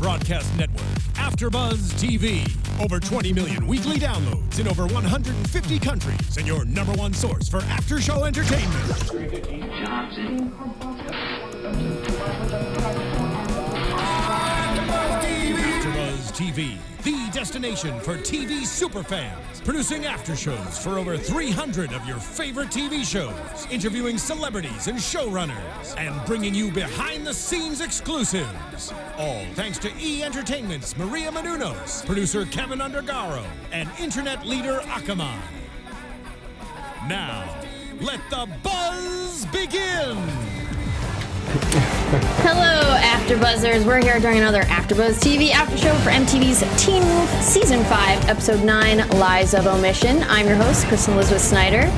broadcast network, AfterBuzz TV. Over 20 million weekly downloads in over 150 countries, and your number one source for after-show entertainment. AfterBuzz TV, the destination for TV superfans. Producing aftershows for over 300 of your favorite TV shows. Interviewing celebrities and showrunners. And bringing you behind-the-scenes exclusives. All thanks to E! Entertainment's Maria Menounos, producer Kevin Undergaro, and internet leader Akamai. Now, let the buzz begin! Hello, AfterBuzzers. We're here during another AfterBuzz TV after show for MTV's Teen Wolf Season 5, Episode 9, Lies of Omission. I'm your host, Kristen Snyder.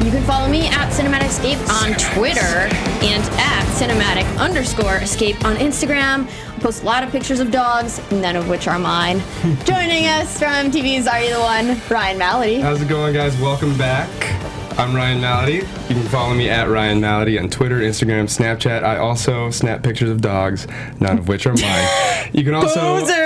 You can follow me at Cinematic Escape on Twitter and at Cinematic_Escape on Instagram. I post a lot of pictures of dogs, none of which are mine. Joining us from TV's Are You the One, Ryan Malaty. How's it going, guys? Welcome back. I'm Ryan Malaty. You can follow me at Ryan Malaty on Twitter, Instagram, Snapchat. I also snap pictures of dogs, none of which are mine. You can also... Poser!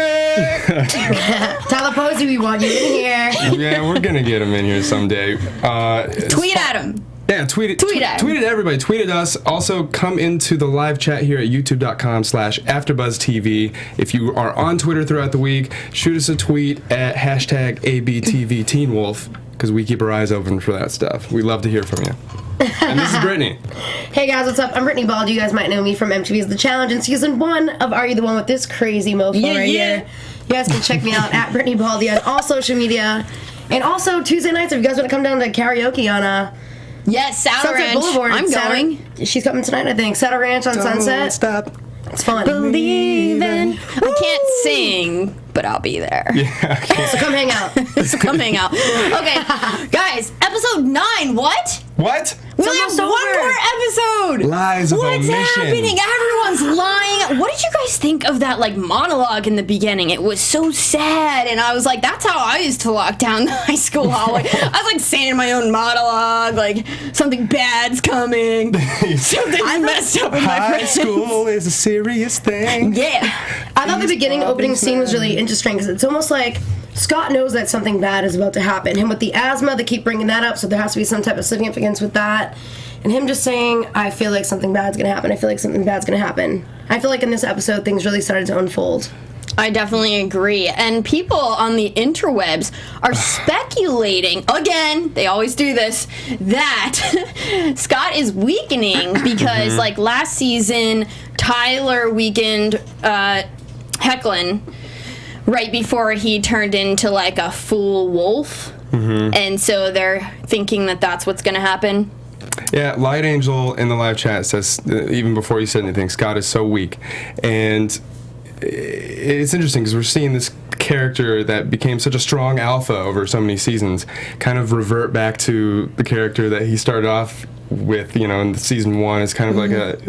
Tell the Posey we want you in here. Yeah, we're going to get him in here someday. Tweet at him. Yeah, tweet at everybody. Tweet at us. Also, come into the live chat here at youtube.com/AfterBuzzTV. If you are on Twitter throughout the week, shoot us a tweet at #ABTVTeenWolf. Because we keep our eyes open for that stuff. We love to hear from you. And this is Brittany. Hey guys, what's up? I'm Brittany Baldassari. You guys might know me from MTV's The Challenge in Season 1 of Are You the One with this crazy mofo here. You guys can check me out at Brittany Baldassari on all social media. And also, Tuesday nights, if you guys want to come down to karaoke on Yes, Saddle Sunset Ranch. Boulevard. I'm going. She's coming tonight, I think. Saddle Ranch on Sunset. Don't stop. It's fun. Believing. I can't sing, but I'll be there. Yeah. So come hang out. Okay, guys, episode 9, what? What? We only have one more episode. Lies of Omission. What's happening? Everyone's lying. What did you guys think of that monologue in the beginning? It was so sad, and I was like, that's how I used to walk down the high school hallway. I was saying my own monologue, something bad's coming, something's messed up with my friends. High school is a serious thing. Yeah. I thought the beginning opening scene was really interesting because it's almost like Scott knows that something bad is about to happen. Him with the asthma, they keep bringing that up, so there has to be some type of significance with that. And him just saying, I feel like something bad's going to happen. I feel like something bad's going to happen. I feel like in this episode, things really started to unfold. I definitely agree. And people on the interwebs are speculating, again, they always do this, that Scott is weakening because, last season, Tyler weakened Hoechlin right before he turned into, a full wolf. Mm-hmm. And so they're thinking that that's what's going to happen. Yeah, Light Angel in the live chat says, even before you said anything, Scott is so weak. And it's interesting because we're seeing this character that became such a strong alpha over so many seasons kind of revert back to the character that he started off with, in season 1 is kind of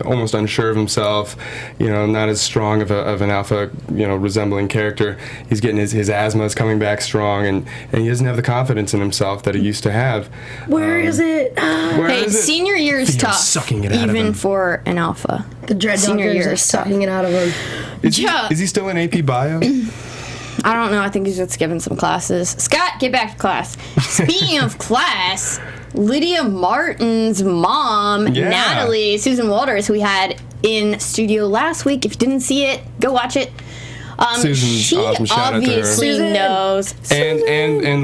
almost unsure of himself, not as strong of an alpha, resembling character. He's getting his asthma is coming back strong, and he doesn't have the confidence in himself that he used to have. Where is it? Senior year is Theo's tough, sucking it out even of him. for an alpha. The dread senior year is sucking it out of him. Is he still in AP Bio? I don't know. I think he's just giving some classes. Scott, get back to class. Speaking of class, Lydia Martin's mom, Natalie, Susan Walters, who we had in studio last week. If you didn't see it, go watch it. Susan's she awesome. Shout obviously out to her. knows. And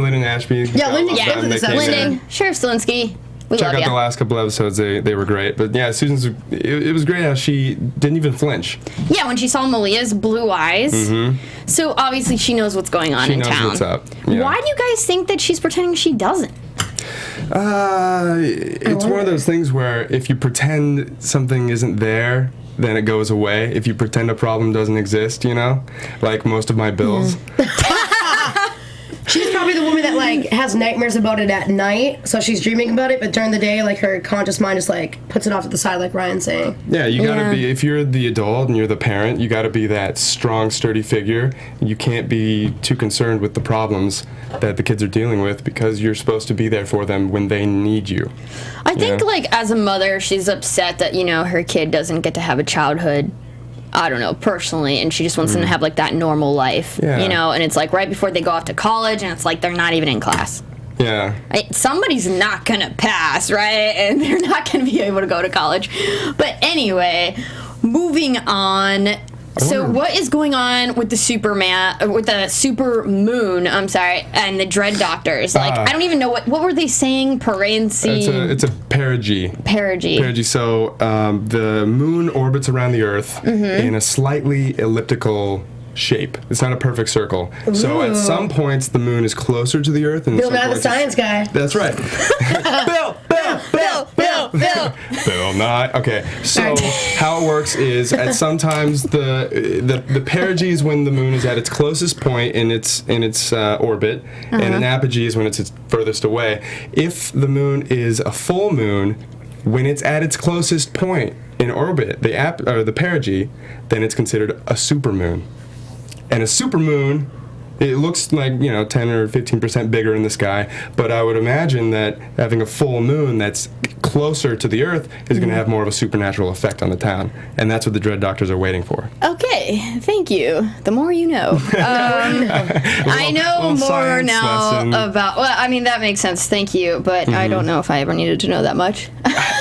Lyndon Ashby. Yeah, Lyndon came to this episode. Lyndon, Sheriff Stilinski. We Check love out ya. the last couple episodes; they were great. But yeah, Susan's it was great how she didn't even flinch. Yeah, when she saw Malia's blue eyes. Mm-hmm. So obviously she knows what's going on in town. She knows what's up. Yeah. Why do you guys think that she's pretending she doesn't? It's one of those things where if you pretend something isn't there, then it goes away. If you pretend a problem doesn't exist, like most of my bills. She's probably the woman that has nightmares about it at night, so she's dreaming about it, but during the day, her conscious mind just puts it off to the side, like Ryan's saying. Yeah, you gotta be, if you're the adult and you're the parent, you gotta be that strong, sturdy figure. You can't be too concerned with the problems that the kids are dealing with because you're supposed to be there for them when they need you. I think, as a mother, she's upset that, her kid doesn't get to have a childhood I don't know, personally, and she just wants them to have, like, that normal life, you know, and it's, like, right before they go off to college, and it's, like, they're not even in class. Yeah. Somebody's not gonna pass, right? And they're not gonna be able to go to college. But anyway, moving on. So what is going on with the super moon, and the Dread Doctors? Like, I don't even know what were they saying? It's a perigee. Perigee. So the moon orbits around the Earth in a slightly elliptical shape. It's not a perfect circle. Ooh. So at some points the moon is closer to the Earth, and Bill, not the science guy. That's right. Bill Nye. Okay, so how it works is at sometimes the perigee is when the moon is at its closest point in its orbit, and an apogee is when it's its furthest away. If the moon is a full moon, when it's at its closest point in orbit, the perigee, then it's considered a supermoon. And a supermoon, it looks like, 10 or 15% bigger in the sky, but I would imagine that having a full moon that's closer to the Earth is going to have more of a supernatural effect on the town. And that's what the Dread Doctors are waiting for. Okay, thank you. The more you know. I know more now about... Well, I mean, that makes sense. Thank you. But I don't know if I ever needed to know that much.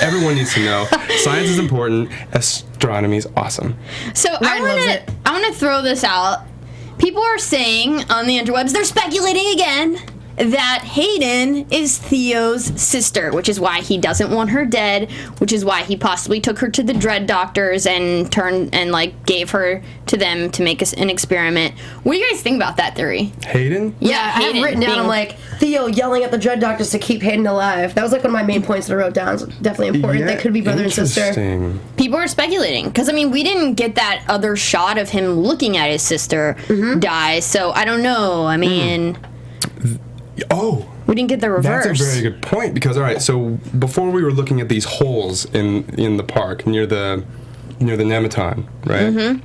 Everyone needs to know. Science is important. Astronomy is awesome. So I want to throw this out. People are saying on the interwebs, they're speculating again, that Hayden is Theo's sister, which is why he doesn't want her dead, which is why he possibly took her to the Dread Doctors and gave her to them to make an experiment. What do you guys think about that theory? Hayden? Yeah, Hayden. I've written down, I'm like, Theo yelling at the Dread Doctors to keep Hayden alive. That was like one of my main points that I wrote down. It's definitely important. Yeah, they could be brother and sister. People are speculating, because, we didn't get that other shot of him looking at his sister die, so I don't know. We didn't get the reverse. That's a very good point, because, all right, so before we were looking at these holes in the park near the Nematon, right?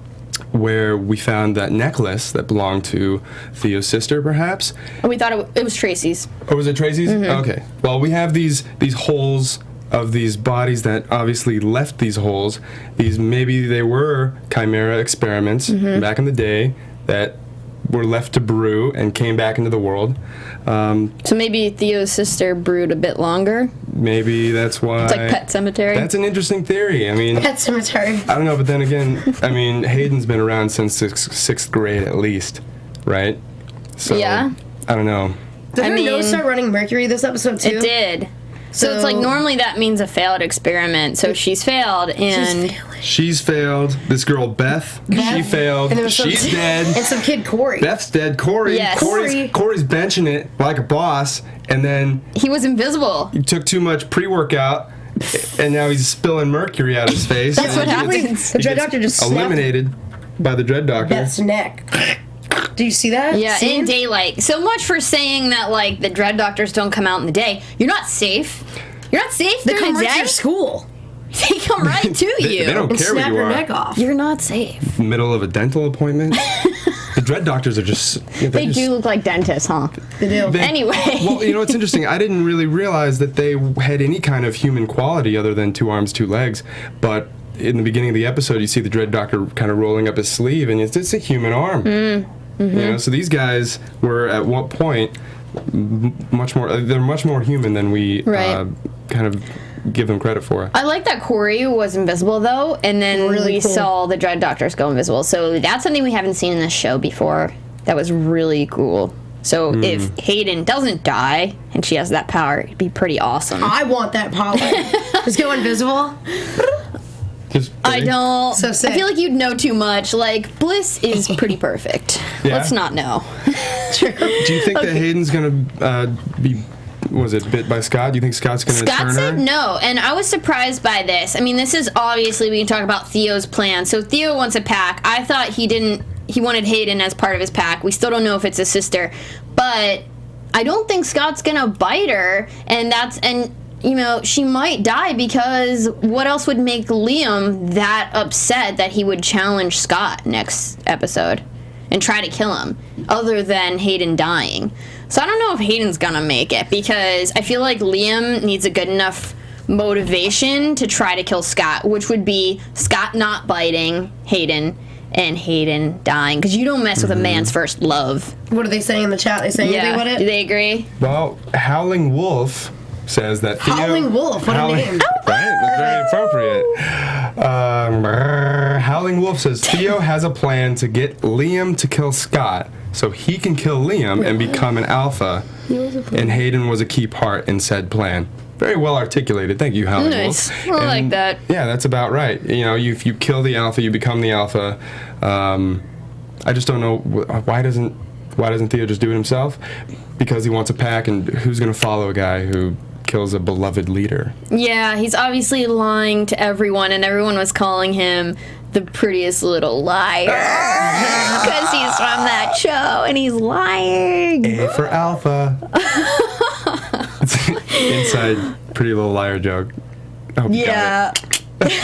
Where we found that necklace that belonged to Theo's sister, perhaps. We thought it was Tracy's. Oh, was it Tracy's? Okay. Well, we have these holes of these bodies that obviously left these holes. Maybe they were Chimera experiments back in the day that were left to brew and came back into the world. So maybe Theo's sister brewed a bit longer? Maybe that's why. It's like Pet Sematary? That's an interesting theory. Pet Sematary. I don't know, but then again, Hayden's been around since sixth grade at least, right? So, yeah. I don't know. Did her nose start running mercury this episode too? It did. So it's like normally that means a failed experiment. So she's failed, and she's failed. This girl Beth, she failed. She's dead. And some kid Corey. Beth's dead. Corey's benching it like a boss, and then he was invisible. He took too much pre-workout, and now he's spilling mercury out of his face. That's what happens. The Dread Doctor just eliminated by the Dread Doctor. Beth's neck. Do you see that? Yeah, in daylight. So much for saying that, the Dread Doctors don't come out in the day. You're not safe. You're not safe during the day. They come right to your school. They come right to you. They don't care where you are. Snap your neck off. You're not safe. Middle of a dental appointment. The Dread Doctors are just... They do look like dentists, huh? They do. Anyway. Well, it's interesting. I didn't really realize that they had any kind of human quality other than 2 arms, 2 legs, but... In the beginning of the episode, you see the Dread Doctor kind of rolling up his sleeve, and it's a human arm. So these guys were at what point they're much more human than we kind of give them credit for. I like that Corey was invisible though, and then we saw the Dread Doctors go invisible. So that's something we haven't seen in this show before. That was really cool. So if Hayden doesn't die and she has that power, it'd be pretty awesome. I want that power. Just go invisible. I don't. So sick. I feel like you'd know too much. Bliss is pretty perfect. Yeah? Let's not know. True. Do you think that Hayden's going to be... Was it bit by Scott? Do you think Scott's going to turn her? Scott said no, and I was surprised by this. This is obviously, we can talk about Theo's plan. So Theo wants a pack. I thought he wanted Hayden as part of his pack. We still don't know if it's a sister. But I don't think Scott's going to bite her, and she might die, because what else would make Liam that upset that he would challenge Scott next episode and try to kill him, other than Hayden dying? So I don't know if Hayden's gonna make it, because I feel like Liam needs a good enough motivation to try to kill Scott, which would be Scott not biting Hayden and Hayden dying, because you don't mess with a man's first love. What are they saying in the chat? They saying anything about it? Do they agree? Well, Howling Wolf says that Theo... Howling Wolf, what a name. Right? That's very appropriate. Howling Wolf says Theo has a plan to get Liam to kill Scott so he can kill Liam and become an alpha. And Hayden was a key part in said plan. Very well articulated. Thank you, Howling Nice. Wolf. I like that. Yeah, that's about right. You know, if you kill the alpha, you become the alpha. I just don't know why doesn't Theo just do it himself? Because he wants a pack, and who's going to follow a guy who kills a beloved leader? Yeah, he's obviously lying to everyone, and everyone was calling him the prettiest little liar because he's from that show and he's lying. A for alpha. Inside Pretty Little Liar joke. I hope you got it. Let's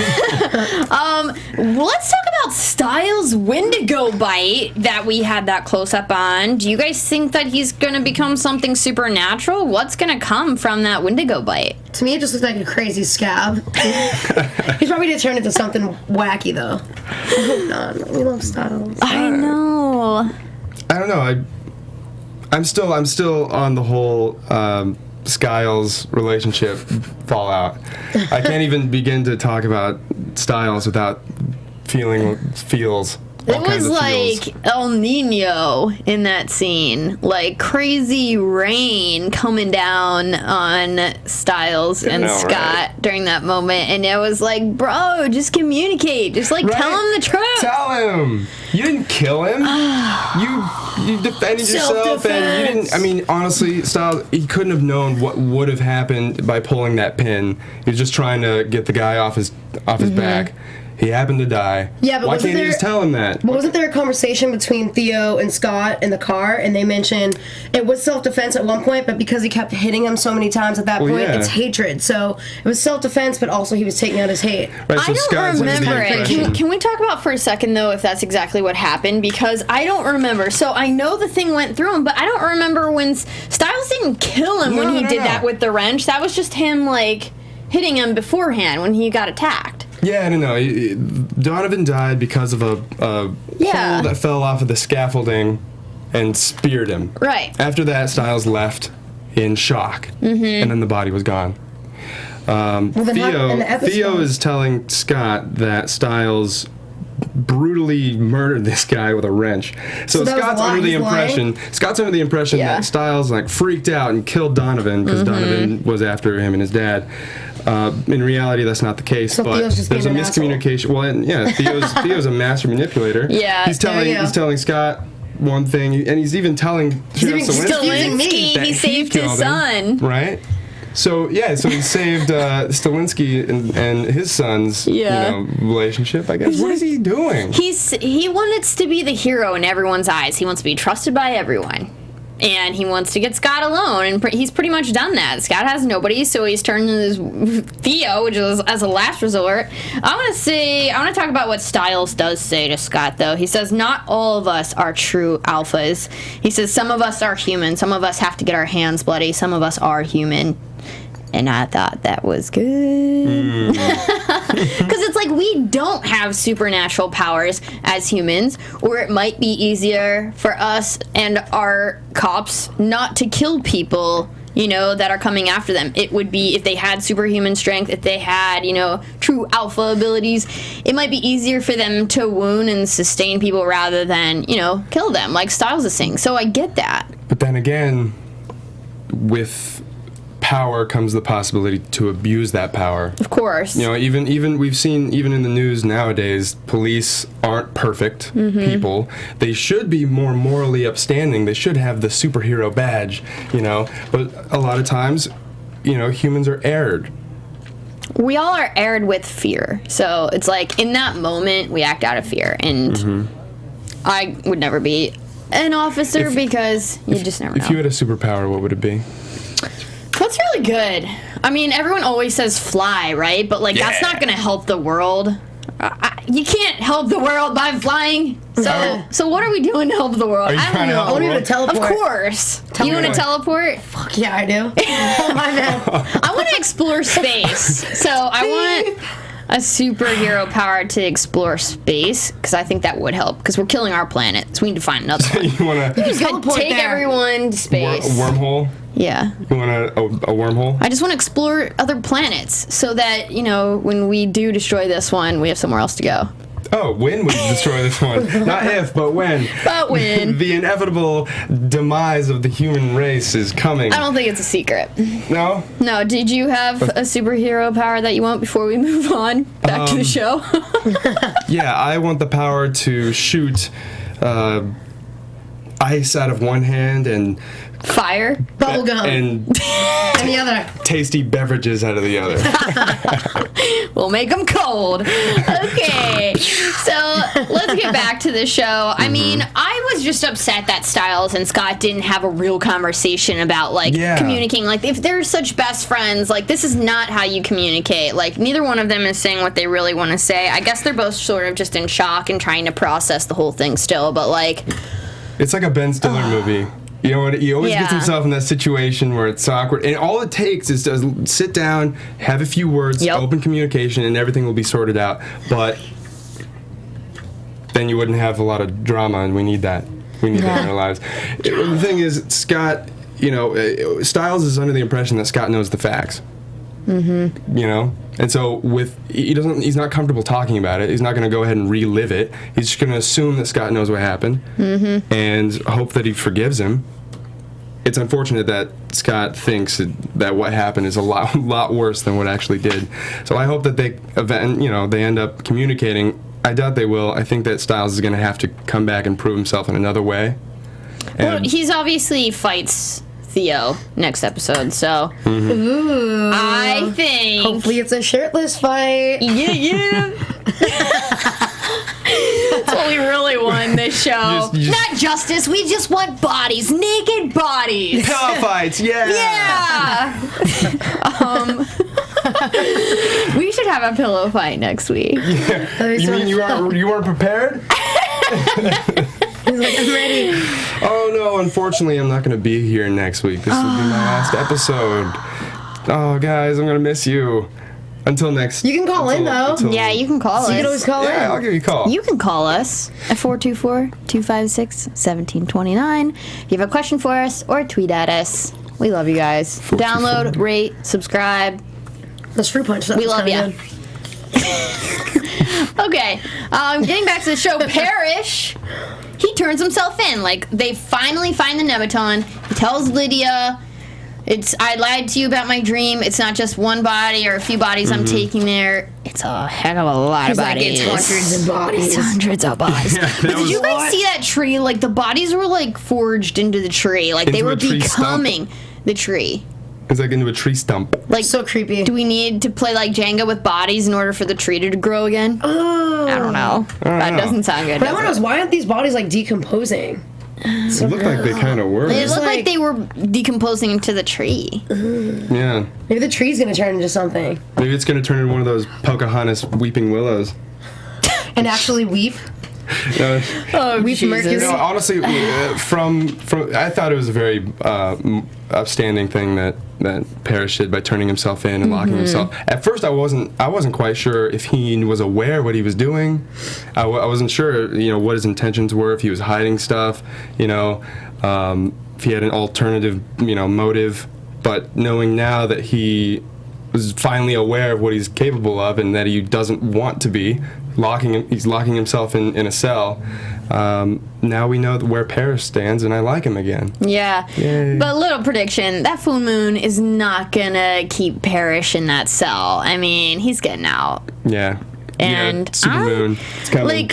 talk about Stiles' Wendigo bite that we had that close up on. Do you guys think that he's gonna become something supernatural? What's gonna come from that Wendigo bite? To me, it just looks like a crazy scab. He's probably gonna turn into something wacky, though. I hope not. We love Stiles. I know. I don't know. I'm still on the whole Stiles relationship fallout. I can't even begin to talk about Stiles without feels. It was like El Nino in that scene, like crazy rain coming down on Stiles and Scott during that moment, and it was like, bro, just communicate, just like tell him the truth. Tell him you didn't kill him. you defended yourself, and you didn't. I mean, honestly, Stiles, he couldn't have known what would have happened by pulling that pin. He was just trying to get the guy off his back. He happened to die. Yeah, but why can't you just tell him that? But wasn't there a conversation between Theo and Scott in the car, and they mentioned it was self-defense at one point, but because he kept hitting him so many times at that point, it's hatred. So it was self-defense, but also he was taking out his hate. Right, so I don't remember it. Can we talk about for a second, though, if that's exactly what happened? Because I don't remember. So I know the thing went through him, but I don't remember when Stiles didn't kill him when he did that with the wrench. That was just him, like, hitting him beforehand when he got attacked. Yeah, I don't know. Donovan died because of a pole that fell off of the scaffolding and speared him. Right. After that, Stiles left in shock, and then the body was gone. Theo is telling Scott that Stiles brutally murdered this guy with a wrench. So Scott's under the impression that Stiles like freaked out and killed Donovan because Donovan was after him and his dad. In reality, that's not the case. So but there's a miscommunication. Well, and, yeah, Theo's a master manipulator. Yeah, he's telling Scott one thing, and he's even telling Stilinski he saved his son. Right. So so he saved Stilinski and his son's relationship, I guess. What is he doing? He wants to be the hero in everyone's eyes. He wants to be trusted by everyone. And he wants to get Scott alone, and he's pretty much done that. Scott has nobody, so he's turned to this Theo, which is as a last resort. I want to talk about what Stiles does say to Scott, though. He says, not all of us are true alphas. He says, some of us are human. Some of us have to get our hands bloody. Some of us are human. And I thought that was good. Because it's like we don't have supernatural powers as humans, or it might be easier for us and our cops not to kill people, that are coming after them. It would be if they had superhuman strength, if they had, true alpha abilities, it might be easier for them to wound and sustain people rather than, kill them, like Stiles is saying. So I get that. But then again, with power comes the possibility to abuse that power. Of course. Even we've seen even in the news nowadays, police aren't perfect people. They should be more morally upstanding. They should have the superhero badge, But a lot of times, humans are erred. We all are erred with fear. So it's like in that moment we act out of fear, and I would never be an officer because you just never know. If you had a superpower, what would it be? That's really good. I mean, everyone always says fly, right? But, that's not going to help the world. You can't help the world by flying. So what are we doing to help the world? Are you I trying don't to know. help I want you to teleport. Of course. You want to teleport? Fuck yeah, I do. Oh, my bad. I want to explore space. So I want a superhero power to explore space, because I think that would help, because we're killing our planet, so we need to find another one. You want to Teleport Take there. everyone to space. wormhole? Yeah. You want a wormhole? I just want to explore other planets so that, when we do destroy this one, we have somewhere else to go. Oh, when we destroy this one. Not if, but when. But when. The inevitable demise of the human race is coming. I don't think it's a secret. No? No, did you have a superhero power that you want before we move on back to the show? Yeah, I want the power to shoot ice out of one hand and Fire? Bubblegum. and And the other. tasty beverages out of the other. We'll make them cold. Okay, so let's get back to the show. I mean, I was just upset that Stiles and Scott didn't have a real conversation about, communicating. Like, if they're such best friends, this is not how you communicate. Neither one of them is saying what they really want to say. I guess they're both sort of just in shock and trying to process the whole thing still, but, It's like a Ben Stiller movie. You know what? He always gets Yeah. himself in that situation where it's awkward, and all it takes is to sit down, have a few words, Yep. open communication, and everything will be sorted out. But then you wouldn't have a lot of drama, and we need that. We need that in our lives. The thing is, Scott, Stiles is under the impression that Scott knows the facts. Mm-hmm. And so he's not comfortable talking about it. He's not going to go ahead and relive it. He's just going to assume that Scott knows what happened and hope that he forgives him. It's unfortunate that Scott thinks that what happened is a lot worse than what actually did. So I hope that they end up communicating. I doubt they will. I think that Stiles is going to have to come back and prove himself in another way. well, he's obviously fights Theo next episode, so I think Hopefully it's a shirtless fight. yeah. That's what we really want in this show. You just- Not justice, we just want bodies, naked bodies. Pillow fights, yeah. Yeah. We should have a pillow fight next week. You mean you weren't prepared? He's like, I'm ready. Oh no, unfortunately I'm not going to be here next week. This will be my last episode. Oh guys, I'm going to miss you. Until next. You can call in, though. Yeah, you can call us. You can always call Yeah, in. I'll give you a call. You can call us at 424-256-1729 if you have a question for us, or tweet at us. We love you guys. Download, rate, subscribe. This fruit punch stuff We is love kinda ya. good. Okay, getting back to the show, Parrish, he turns himself in. They finally find the Nebaton. He tells Lydia, I lied to you about my dream. It's not just one body or a few bodies I'm taking there. It's a heck of a lot of He's like, bodies. it's hundreds of bodies. It's hundreds of bodies. But did you guys see that tree? The bodies were forged into the tree. They Into were a tree stump. becoming the tree. It's like into a tree stump. So creepy. Do we need to play Jenga with bodies in order for the tree to grow again? Oh. I don't know. That know. doesn't sound good. But I does wonder, it? why aren't these bodies decomposing? It looked like they kind of were. It looked like like- they were decomposing into the tree. Yeah. Maybe the tree's gonna turn into something Maybe it's going to turn into one of those Pocahontas weeping willows. and actually weep. Oh, Weep Mercury. No, honestly, from I thought it was a very upstanding thing that Parrish did by turning himself in and locking himself. At first, I wasn't quite sure if he was aware what he was doing. I wasn't sure, what his intentions were. If he was hiding stuff, if he had an alternative, motive. But knowing now that he was finally aware of what he's capable of and that he doesn't want to be, he's locking himself in a cell. Now we know where Parrish stands, and I like him again. Yeah. Yay. But little prediction, that full moon is not gonna keep Parrish in that cell. I mean, he's getting out. Yeah. And Super moon. It's coming.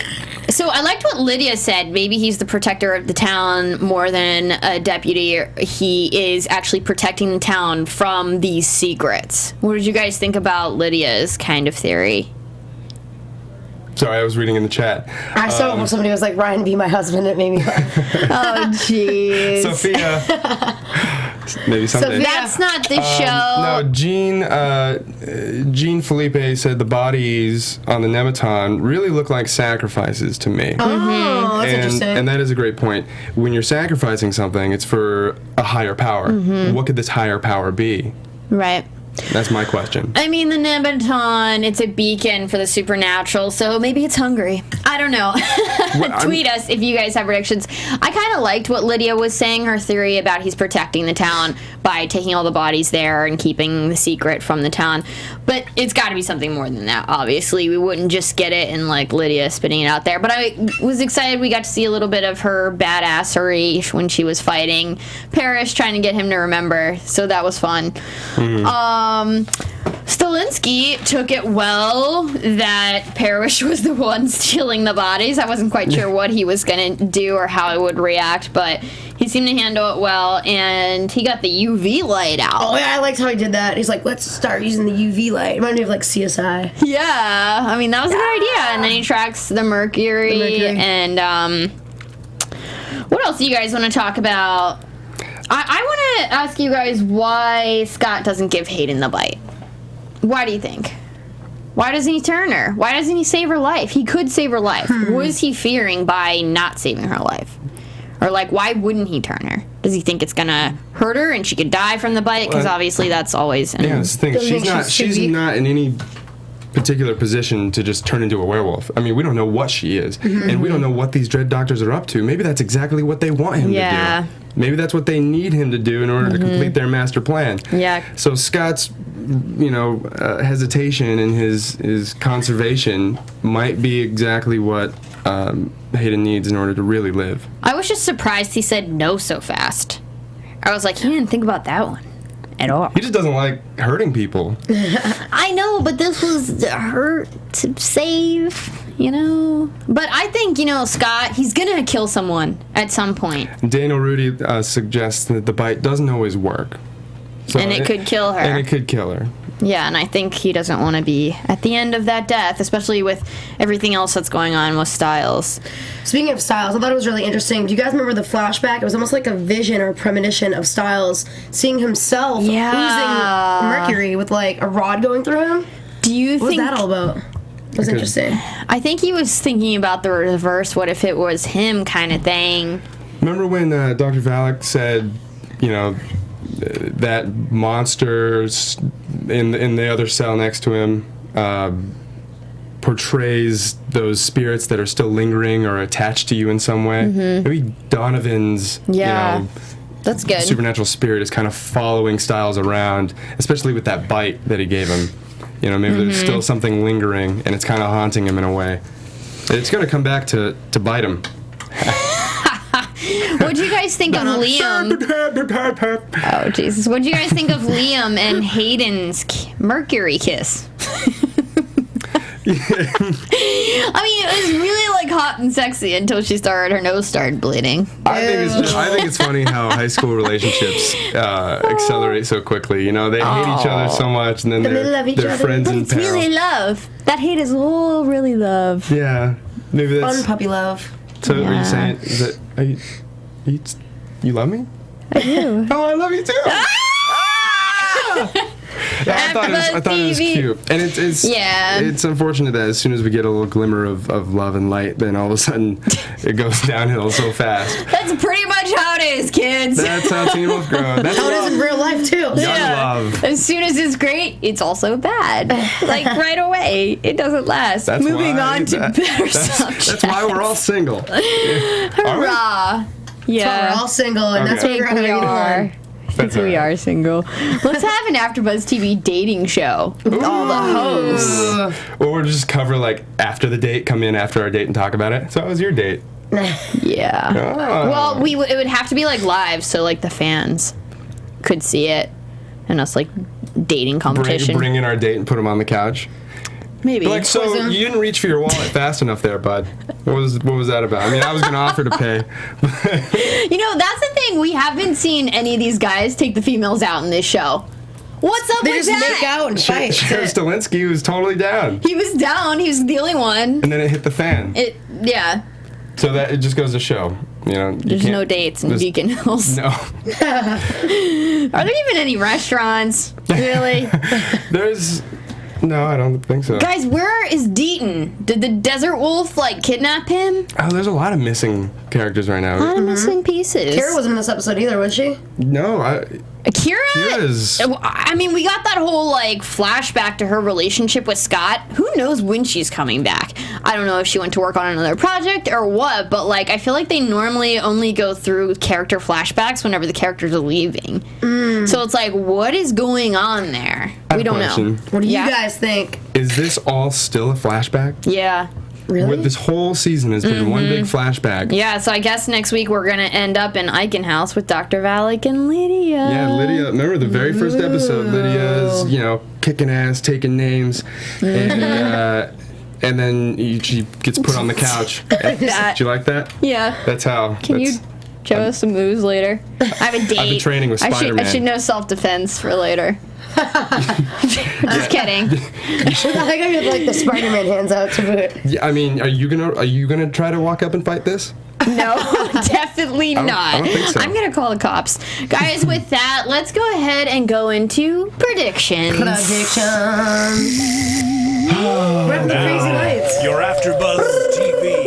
So I liked what Lydia said. Maybe he's the protector of the town more than a deputy. He is actually protecting the town from these secrets. What did you guys think about Lydia's kind of theory? Sorry, I was reading in the chat. I saw when somebody was like, Ryan, be my husband. It made me laugh. Oh, jeez. Sophia. Maybe someday. So that's not the show. No, Jean Felipe said the bodies on the Nematon really look like sacrifices to me. Oh, that's interesting. And that is a great point. When you're sacrificing something, it's for a higher power. What could this higher power be? Right. That's my question. I mean, the Nebaton, it's a beacon for the supernatural, so maybe it's hungry. I don't know. Tweet us if you guys have predictions. I kind of liked what Lydia was saying, her theory about he's protecting the town by taking all the bodies there and keeping the secret from the town. But it's got to be something more than that, obviously. We wouldn't just get it in, like, Lydia spitting it out there. But I was excited we got to see a little bit of her badassery when she was fighting Parrish, trying to get him to remember. So that was fun. Stilinski took it well that Parrish was the one stealing the bodies. I wasn't quite sure what he was going to do or how I would react, but he seemed to handle it well, and he got the UV light out. Oh, yeah, I liked how he did that. He's like, let's start using the UV light. It reminded me of, like, CSI. Yeah, I mean, that was a good idea. And then he tracks the mercury. And what else do you guys want to talk about? I want to ask you guys why Scott doesn't give Hayden the bite. Why do you think? Why doesn't he turn her? Why doesn't he save her life? He could save her life. Was he fearing by not saving her life? Or, like, why wouldn't he turn her? Does he think it's going to hurt her and she could die from the bite? Because obviously that's always... Yeah, that's the thing. She's not in any particular position to just turn into a werewolf. I mean, we don't know what she is. And we don't know what these dread doctors are up to. Maybe that's exactly what they want him to do. Maybe that's what they need him to do in order to complete their master plan. Yeah. So Scott's, hesitation and his conservation might be exactly what Hayden needs in order to really live. I was just surprised he said no so fast. I was like, he didn't think about that one at all. He just doesn't like hurting people. I know, but this was hurt to save, But I think, Scott, he's going to kill someone at some point. Daniel Rudy suggests that the bite doesn't always work. So and it could kill her. And it could kill her. Yeah, and I think he doesn't want to be at the end of that death, especially with everything else that's going on with Stiles. Speaking of Stiles, I thought it was really interesting. Do you guys remember the flashback? It was almost like a vision or premonition of Stiles seeing himself oozing mercury with, like, a rod going through him. What was that all about? It was interesting. I think he was thinking about the reverse, what if it was him kind of thing. Remember when Dr. Valak said, that monsters in the other cell next to him portrays those spirits that are still lingering or attached to you in some way? Maybe Donovan's that's good. supernatural spirit is kind of following Stiles around, especially with that bite that he gave him. Maybe there's still something lingering and it's kind of haunting him in a way. It's going to come back to bite him. What'd you guys think of Liam? Oh, Jesus. What'd you guys think of Liam and Hayden's mercury kiss? I mean, it was really, like, hot and sexy until her nose started bleeding. I think it's funny how high school relationships accelerate so quickly. They hate each other so much, and then they're friends in peril. It's really love. That hate is all really love. Yeah. Maybe that's... Fun puppy love. So are you saying that... You love me? I do. Oh, I love you too. Yeah, I thought it was cute, and it's unfortunate that as soon as we get a little glimmer of love and light, then all of a sudden it goes downhill so fast. That's pretty much how it is, kids. That's how Teen Wolf grows. That's how it is in real life too. Young love. As soon as it's great, it's also bad. Like right away, it doesn't last. Moving on to better subjects. That's why we're all single. Hurrah! Yeah, so we're all single, and that's what we're going to go on. I think we are single. Let's have an AfterBuzz TV dating show with all the hosts. Or we'll just cover, like, after the date, come in after our date and talk about it. So how was your date? Yeah. Oh. Well, it would have to be, like, live, so, like, the fans could see it. And us, like, dating competition. Bring in our date and put them on the couch. Maybe. But like, so you didn't reach for your wallet fast enough there, bud. What was that about? I mean, I was going to offer to pay. That's the thing. We haven't seen any of these guys take the females out in this show. What's up with that? They just make out and fight. Sheriff Stilinski was totally down. He was down. He was the only one. And then it hit the fan. Yeah. So that it just goes to show. There's no dates in Beacon Hills. No. Are there even any restaurants? Really? No, I don't think so. Guys, where is Deaton? Did the Desert Wolf, kidnap him? Oh, there's a lot of missing characters right now. A lot of missing pieces. Kira wasn't in this episode either, was she? No, Kira's... I mean, we got that whole, flashback to her relationship with Scott. Who knows when she's coming back? I don't know if she went to work on another project or what, but, I feel like they normally only go through character flashbacks whenever the characters are leaving. So it's what is going on there? We don't know. What do you guys think? Is this all still a flashback? Yeah. Really? This whole season has been one big flashback. Yeah, so I guess next week we're going to end up in Eichen House with Dr. Valak and Lydia. Yeah, Lydia. Remember the very first episode? Lydia's, kicking ass, taking names. And then she gets put on the couch. Like that. Did you like that? Yeah. That's how. Can you show us some moves later? I have a date. I've been training with Spider-Man. I should know self-defense for later. Just kidding. I think I would the Spider-Man hands out to boot. Yeah, I mean, are you gonna try to walk up and fight this? No, definitely not. I don't think so. I'm gonna call the cops. Guys, with that, let's go ahead and go into predictions. We're up to Crazy Nights. Your AfterBuzz TV.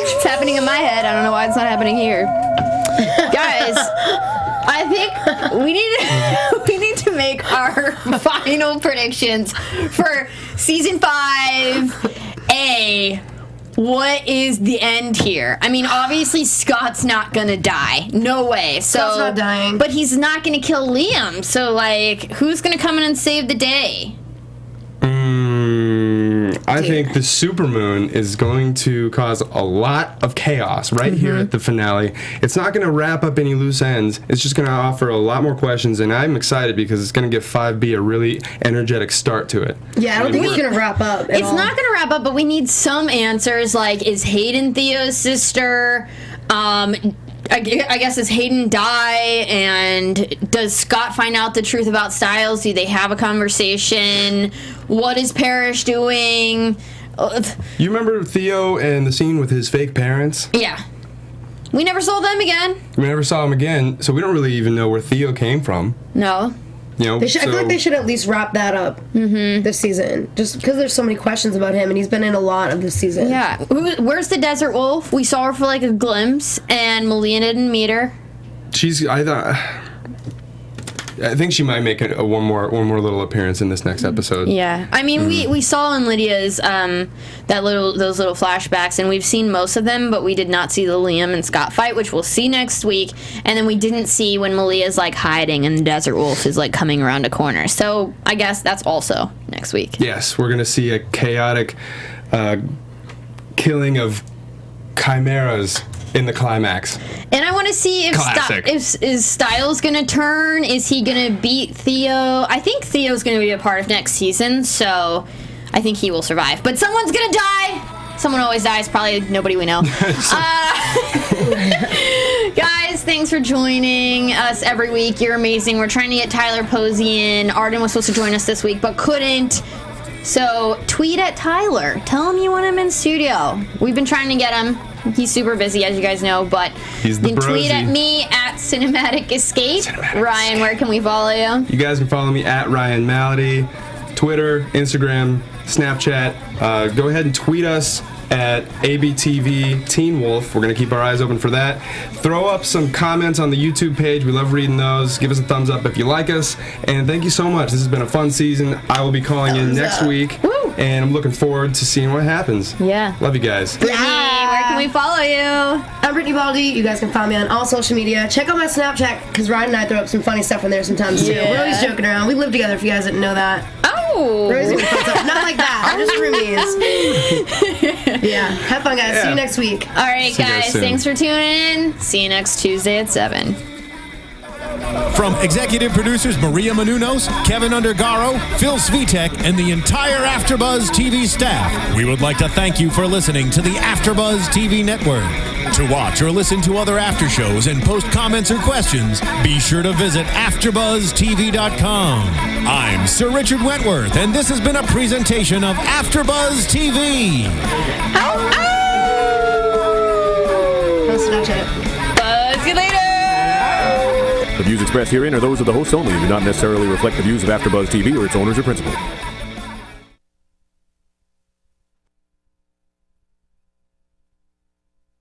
It's happening in my head. I don't know why it's not happening here. Guys, I think we need to make our final predictions for season 5A. What is the end here? I mean, obviously Scott's not gonna die. No way. Scott's not dying. But he's not gonna kill Liam. So who's gonna come in and save the day? I think the supermoon is going to cause a lot of chaos right here at the finale. It's not going to wrap up any loose ends. It's just going to offer a lot more questions, and I'm excited because it's going to give 5B a really energetic start to it. Yeah, I don't think it's going to wrap up at all. It's not going to wrap up, but we need some answers, is Hayden Theo's sister? I guess does Hayden die, and does Scott find out the truth about Stiles? Do they have a conversation? What is Parrish doing? You remember Theo and the scene with his fake parents? Yeah. We never saw them again. We never saw him again, so we don't really even know where Theo came from. No. I feel like they should at least wrap that up this season, just because there's so many questions about him, and he's been in a lot of this season. Yeah. Where's the Desert Wolf? We saw her for a glimpse, and Malia didn't meet her. I think she might make one more little appearance in this next episode. Yeah, I mean we saw in Lydia's those little flashbacks, and we've seen most of them, but we did not see the Liam and Scott fight, which we'll see next week. And then we didn't see when Malia's hiding and the Desert Wolf is coming around a corner. So I guess that's also next week. Yes, we're gonna see a chaotic killing of chimeras in the climax. And I want to see if is Stiles going to turn? Is he going to beat Theo? I think Theo's going to be a part of next season, so I think he will survive. But someone's going to die. Someone always dies. Probably nobody we know. Guys, thanks for joining us every week. You're amazing. We're trying to get Tyler Posey in. Arden was supposed to join us this week, but couldn't. So tweet at Tyler. Tell him you want him in studio. We've been trying to get him. He's super busy, as you guys know, but he's the tweet at me at Cinematic Escape. Ryan, where can we follow you? You guys can follow me at Ryan Malaty, Twitter, Instagram, Snapchat. Go ahead and tweet us at ABTV Teen Wolf. We're going to keep our eyes open for that. Throw up some comments on the YouTube page. We love reading those. Give us a thumbs up if you like us. And thank you so much. This has been a fun season. I will be calling in next week. Woo. And I'm looking forward to seeing what happens. Yeah. Love you guys. Brittany, where can we follow you? I'm Brittany Baldy. You guys can find me on all social media. Check out my Snapchat, because Ryan and I throw up some funny stuff on there sometimes too. Yeah. We're always joking around. We live together if you guys didn't know that. Oh. We're always doing fun stuff. Not like that. We're just roomies. Yeah. Have fun, guys. See you next week. All right, See you guys guys. soon. Thanks for tuning in. See you next Tuesday at 7. From executive producers Maria Menounos, Kevin Undergaro, Phil Svitek, and the entire AfterBuzz TV staff, we would like to thank you for listening to the AfterBuzz TV network. To watch or listen to other after shows and post comments or questions, be sure to visit AfterBuzzTV.com. I'm Sir Richard Wentworth, and this has been a presentation of AfterBuzz TV. Ow, ow! Snapchat. See you later. The views expressed herein are those of the hosts only and do not necessarily reflect the views of AfterBuzz TV or its owners or principals.